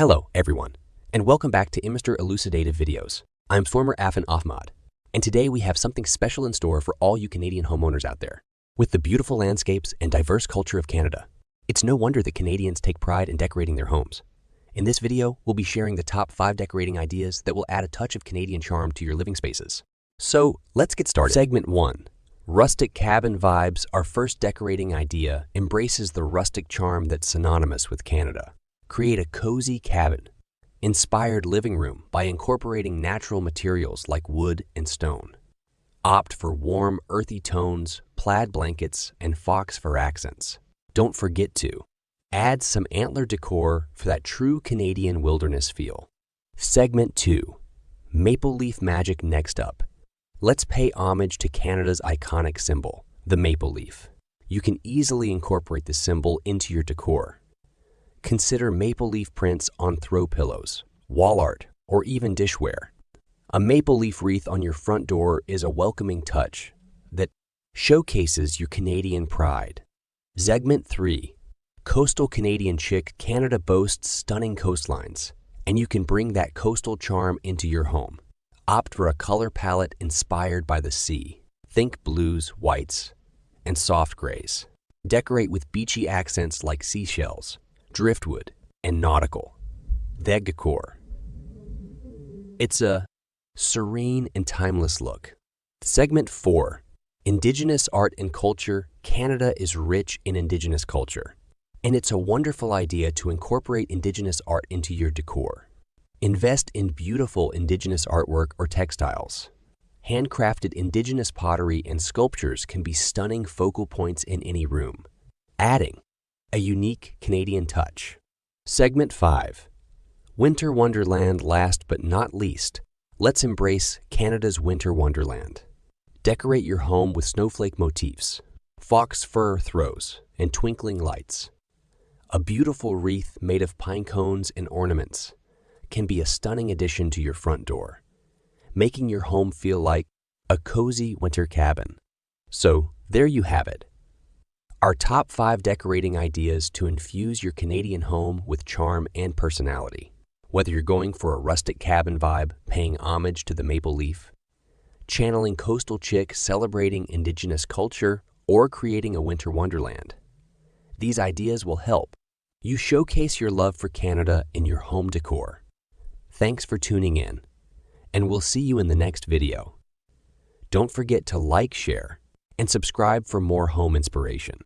Hello, everyone, and welcome back to Mr. Elucidative videos. I'm former Afan Ahmad, and today we have something special in store for all you Canadian homeowners out there. With the beautiful landscapes and diverse culture of Canada, it's no wonder that Canadians take pride in decorating their homes. In this video, we'll be sharing the top 5 decorating ideas that will add a touch of Canadian charm to your living spaces. So, let's get started. Segment 1. Rustic cabin vibes. Our first decorating idea embraces the rustic charm that's synonymous with Canada. Create a cozy cabin inspired living room by incorporating natural materials like wood and stone. Opt for warm, earthy tones, plaid blankets, and fox fur accents. Don't forget to add some antler decor for that true Canadian wilderness feel. Segment 2. Maple leaf magic. Next up, let's pay homage to Canada's iconic symbol, the maple leaf. You can easily incorporate the symbol into your decor. Consider maple leaf prints on throw pillows, wall art, or even dishware. A maple leaf wreath on your front door is a welcoming touch that showcases your Canadian pride. Segment 3. Coastal Canadian chic. Canada boasts stunning coastlines, and you can bring that coastal charm into your home. Opt for a color palette inspired by the sea. Think blues, whites, and soft grays. Decorate with beachy accents like seashells, driftwood, and nautical. The decor. It's a serene and timeless look. Segment 4. Indigenous art and culture. Canada is rich in Indigenous culture, and it's a wonderful idea to incorporate Indigenous art into your decor. Invest in beautiful Indigenous artwork or textiles. Handcrafted Indigenous pottery and sculptures can be stunning focal points in any room, adding a unique Canadian touch. Segment 5. Winter Wonderland. Last but not least, let's embrace Canada's Winter Wonderland. Decorate your home with snowflake motifs, fox fur throws, and twinkling lights. A beautiful wreath made of pine cones and ornaments can be a stunning addition to your front door, making your home feel like a cozy winter cabin. So, there you have it. Our top 5 decorating ideas to infuse your Canadian home with charm and personality. Whether you're going for a rustic cabin vibe, paying homage to the maple leaf, channeling coastal chic, celebrating Indigenous culture, or creating a winter wonderland, these ideas will help you showcase your love for Canada in your home decor. Thanks for tuning in, and we'll see you in the next video. Don't forget to like, share, and subscribe for more home inspiration.